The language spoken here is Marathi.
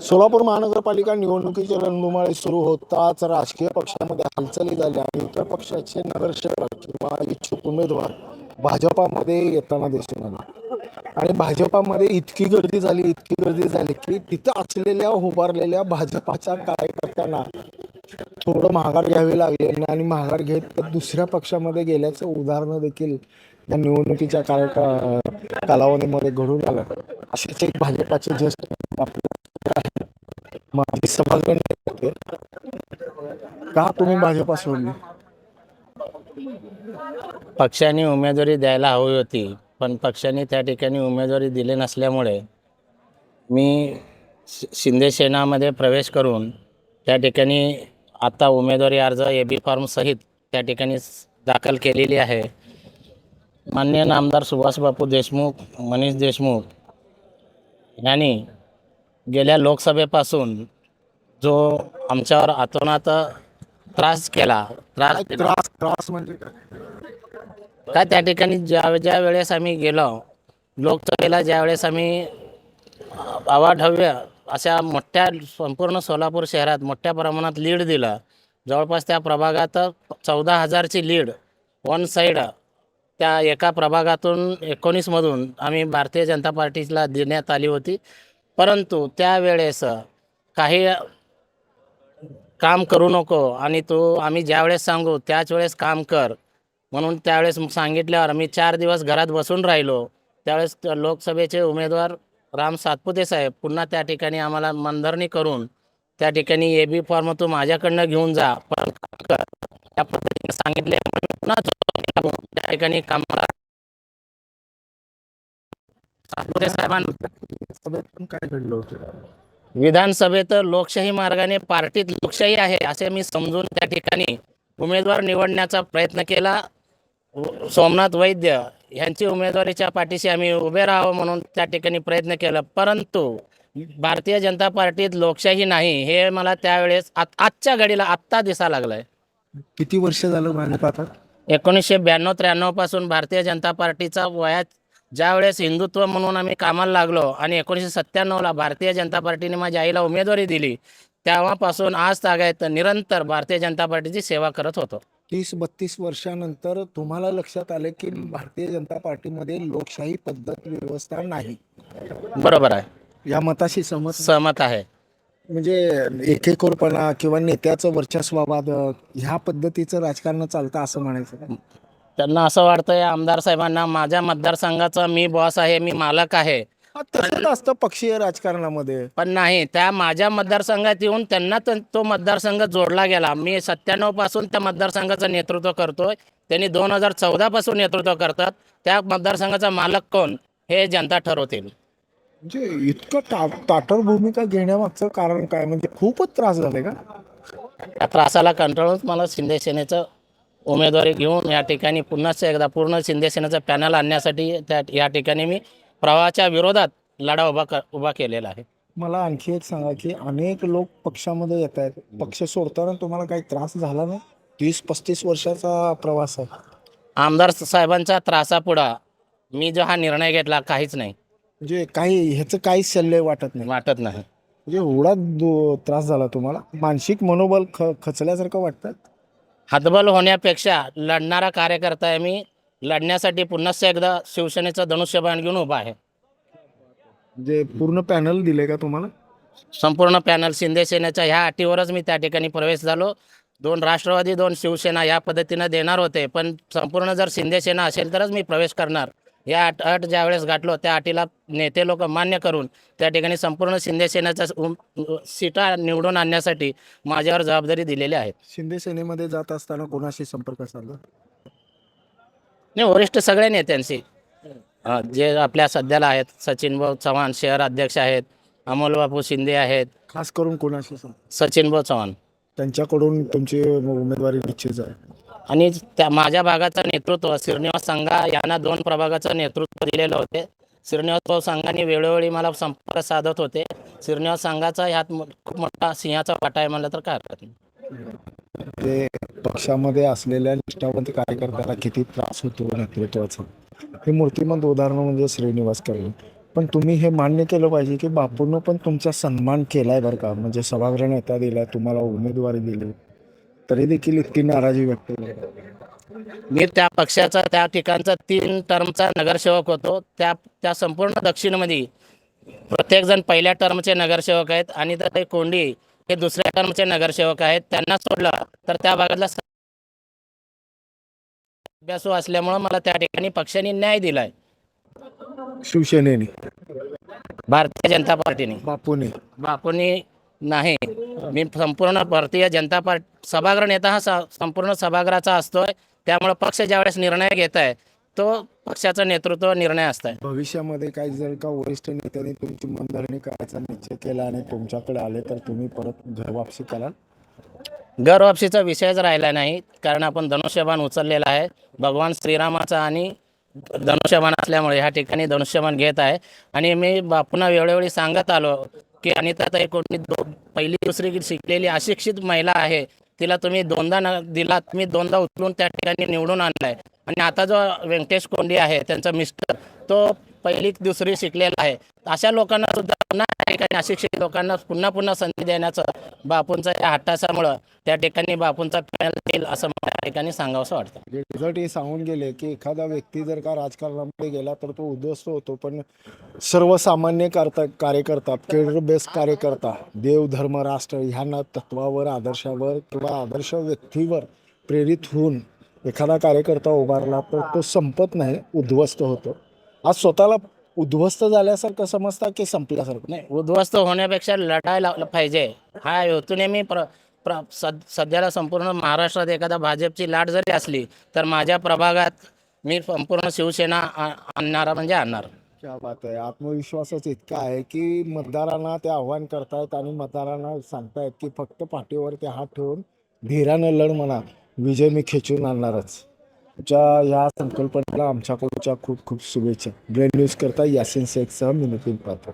सोलापूर महानगरपालिका निवडणुकीचे रणधुमाळी सुरू होताच राजकीय पक्षामध्ये हालचाली झाल्या आणि इतर पक्षाचे नगरसेवक किंवा इच्छुक उमेदवार भाजपामध्ये येताना दिसून आले. आणि भाजपामध्ये इतकी गर्दी झाली की तिथं असलेल्या उभारलेल्या भाजपाच्या कार्यकर्त्यांना थोडं माघार घ्यावी लागली आणि माघार घेत दुसऱ्या पक्षामध्ये गेल्याचं उदाहरणं देखील या निवडणुकीच्या कालावधीमध्ये घडून आलं. असेच एक भाजपाचे ज्येष्ठ माजी सभागृह नेते, का तुम्ही भाजपा सोडली? पक्षाने उमेदवारी द्यायला हवी होती, पण पक्षाने त्या ठिकाणी उमेदवारी दिली नसल्यामुळे मी शिंदे सेनामध्ये प्रवेश करून त्या ठिकाणी आता उमेदवारी अर्ज AB फॉर्म सहित त्या ठिकाणी दाखल केलेली आहे. माननीय नामदार सुभाष बापू देशमुख, मनीष देशमुख यांनी गेल्या लोकसभेपासून जो आमच्यावर अतोनात त्रास केला, त्रास म्हणजे काय त्या ठिकाणी ज्या वेळेस आम्ही गेलो लोकसभेला, ज्यावेळेस आम्ही अवाढव्य अशा मोठ्या संपूर्ण सोलापूर शहरात मोठ्या प्रमाणात लीड दिलं. जवळपास त्या प्रभागात 14,000ची लीड वन साईड त्या एका प्रभागातून 19मधून आम्ही भारतीय जनता पार्टीला देण्यात आली होती. परंतु त्यावेळेस काही काम करू नको आणि आम्ही ज्यावेळेस सांगू त्याच वेळेस काम कर म्हणून त्यावेळेस सांगितल्यावर आम्ही 4 दिवस घरात बसून राहिलो. त्यावेळेस लोकसभेचे उमेदवार राम सातपुते साहेब पुन्हा त्या ठिकाणी आम्हाला मनधरणी करून त्या ठिकाणी AB फॉर्म तू माझ्याकडनं घेऊन जा, पण त्या पद्धतीने सांगितले. पुन्हा त्या ठिकाणी कामाला सातपुते साहेबांना काय घडलं होतं? विधानसभेत लोकशाही मार्गाने पार्टीत लोकशाही आहे असे मी समजून त्या ठिकाणी उमेदवार निवडण्याचा प्रयत्न केला. सोमनाथ वैद्य यांची उमेदवारीच्या पाठीशी आम्ही उभे राहावं म्हणून त्या ठिकाणी प्रयत्न केला. परंतु भारतीय जनता पार्टीत लोकशाही नाही हे मला त्यावेळेस आजच्या घडीला आत्ता दिसा लागलाय. किती वर्ष झालं भाजपात? 1992-93 पासून भारतीय जनता पार्टीचा वयात ज्यावेळेस हिंदुत्व म्हणून आम्ही कामाला लागलो आणि 1997ला भारतीय जनता पार्टीने माझ्या आईला उमेदवारी दिली, तेव्हापासून आज तागायत निरंतर भारतीय जनता पार्टीची सेवा करत होतो. 30-32 वर्षानंतर तुम्हाला लक्षात आले की भारतीय जनता पार्टीमध्ये लोकशाही पद्धत व्यवस्था नाही. बरोबर आहे, या मताशी सहमत आहे. म्हणजे एकेकोरपणा किंवा नेत्याचं वर्चस्ववाद ह्या पद्धतीचं राजकारण चालतं असं म्हणायचं. त्यांना असं वाटतंय आमदार साहेबांना माझ्या मतदारसंघाचा मी बॉस आहे, मी मालक आहे. तसंच असतं पक्षीय राजकारणामध्ये. पण नाही, त्या माझ्या मतदारसंघात येऊन त्यांना तो मतदारसंघ जोडला गेला. मी 97 पासून त्या मतदारसंघाचं नेतृत्व करतोय, त्यांनी 2014 पासून नेतृत्व करतात. त्या मतदारसंघाचा मालक कोण हे जनता ठरवतील. म्हणजे इतकं ताठर भूमिका घेण्यामागचं कारण काय? म्हणजे खूपच त्रास झाले का? त्या त्रासाला कंटाळून मला शिंदे सेनेचं उमेदवारी घेऊन या ठिकाणी पुन्हा एकदा पूर्ण शिंदे सेनेचं पॅनल आणण्यासाठी या ठिकाणी मी प्रवाहाच्या विरोधात लढा उभा केलेला आहे. मला आणखी एक सांगा की अनेक लोक पक्षामध्ये येत आहेत, पक्ष सोडताना तुम्हाला काही त्रास झाला नाही? 30-35 वर्षाचा प्रवास आहे. आमदार साहेबांच्या त्रासापुढं मी जो हा निर्णय घेतला काहीच नाही, म्हणजे काही ह्याचं काहीच शल्य वाटत नाही. म्हणजे एवढा त्रास झाला तुम्हाला, मानसिक मनोबल खचल्यासारखं वाटतं? हतबल होण्यापेक्षा लढणारा कार्यकर्ता आहे मी. लढण्यासाठी पुन्हा एकदा शिवसेनेचं धनुष्यबाण घेऊन उभा आहे. म्हणजे पूर्ण पॅनल दिले का तुम्हाला? संपूर्ण पॅनल शिंदे सेनेच्या ह्या अटीवरच मी त्या ठिकाणी प्रवेश झालो. 2 राष्ट्रवादी 2 शिवसेना या पद्धतीनं देणार होते, पण संपूर्ण जर शिंदे सेना असेल तरच मी प्रवेश करणार. या अट ज्यावेळेस गाठलो त्या अटीला नेते लोक मान्य करून त्या ठिकाणी संपूर्ण शिंदे सेनेच्या सीटा निवडून आणण्यासाठी माझ्यावर जबाबदारी दिलेली आहे. शिंदे सेनेमध्ये जात असताना कोणाशी संपर्क साधला? नाही, वरिष्ठ सगळ्या नेत्यांशी जे आपल्या सध्याला आहेत. सचिनभाऊ चव्हाण शहर अध्यक्ष आहेत, अमोलबापू शिंदे आहेत. खास करून कोणाशी? सचिनभाऊ चव्हाण. त्यांच्याकडून तुमची उमेदवारी निश्चित आहे. आणि त्या माझ्या भागाचं नेतृत्व श्रीनिवास संघा यांना 2 प्रभागाचं नेतृत्व दिलेलं होते. श्रीनिवास भाऊ संघाने वेळोवेळी मला संपर्क साधत होते. श्रीनिवास संघाचा ह्यात खूप मोठा सिंहाचा वाटा आहे म्हणलं तर काय हरकत नाही. ते पक्षामध्ये असलेल्या निष्ठावंत कार्यकर्त्याला किती त्रास होतो नेतृत्वाचा, हे मूर्तिमंत उदाहरण म्हणजे श्रीनिवास करून. पण तुम्ही हे मान्य केलं पाहिजे की बापूंनो पण तुमचा सन्मान केलाय बरं का. म्हणजे सभागृह नेता दिलाय, तुम्हाला उमेदवारी दिली, तरी देखील इतकी नाराजी व्यक्त केली. मी त्या पक्षाचा त्या ठिकाणचा 3 टर्मचा नगरसेवक होतो. त्या संपूर्ण दक्षिणमध्ये प्रत्येकजण पहिल्या टर्मचे नगरसेवक आहेत आणि तर ते कोंडी हे दुसऱ्या टर्मचे नगरसेवक आहेत. त्यांना सोडलं तर त्या भागातला अभ्यासू असल्यामुळं मला त्या ठिकाणी पक्षाने न्याय दिलाय. शिवसेनेने, भारतीय जनता पार्टीने, बापूने. बापूंनी नाही. मी संपूर्ण भारतीय जनता पार्टी सभागृह नेता हा संपूर्ण सभागृहाचा असतोय. त्यामुळे पक्ष ज्यावेळेस निर्णय घेत आहे तो पक्षाचा नेतृत्व निर्णय असतंय. भविष्यामध्ये काही जर का वरिष्ठ नेत्यांनी तुमची मनधरणी करायचा निश्चय केला आणि तुमच्याकडे आले तर तुम्ही परत घर वापसी कराल? घर वापसीचा विषयच राहिला नाही, कारण आपण धनुष्यबाण उचललेला आहे भगवान श्रीरामाचा आणि धनुष्यबाण असल्यामुळे ह्या ठिकाणी धनुष्यबाण घेत आहे. आणि मी बापूंना वेळोवेळी सांगत आलो की अनिताताई कोणी पहिली दुसरी शिकलेली अशिक्षित महिला आहे, तिला तुम्ही दोनदा दिला, तुम्ही दोनदा उचलून त्या ठिकाणी निवडून आणलाय. आणि आता जो व्यंकटेश कोंडी आहे त्यांचा मिस्टर, तो पहिली दुसरी शिकलेला आहे. अशा लोकांना सुद्धा पुन्हा त्या ठिकाणी अशिक्षित लोकांना पुन्हा पुन्हा संधी देण्याचं बापूंचा या हट्टासामुळं त्या ठिकाणी बापूंचा पॅनल येईल असं मला त्या ठिकाणी सांगावंसं वाटतं. रिझल्ट हे सांगून गेले की एखादा व्यक्ती जर का राजकारणामध्ये गेला तर तो उद्ध्वस्त होतो, पण सर्वसामान्य कार्यकर्ता, केडर बेस कार्यकर्ता, देव धर्म राष्ट्र ह्या तत्वावर, आदर्शावर किंवा आदर्श व्यक्तीवर प्रेरित होऊन एखादा कार्यकर्ता उभारला तर तो संपत नाही, उद्ध्वस्त होतो. आज स्वतःला उद्ध्वस्त झाल्यासारखं समजता की संपल्यासारखं? नाही, उद्ध्वस्त होण्यापेक्षा लढायला पाहिजे हा हेतूने मी सध्याला संपूर्ण महाराष्ट्रात एखादा भाजपची लाट जरी असली तर माझ्या प्रभागात मी संपूर्ण शिवसेना आणणार म्हणजे आणणार. क्या बात आहे. आत्मविश्वासच इतका आहे की मतदारांना ते आव्हान करतायत आणि मतदारांना सांगतायत की फक्त पाठीवरती हात ठेवून धीरानं लढ म्हणा, विजय मी खेचून आणणारच. तुमच्या या संकल्पनेला आमच्याकडच्या खूप खूप शुभेच्छा. ब्रेन न्यूज करता यासिन शेखसह मी नितीन पात्र.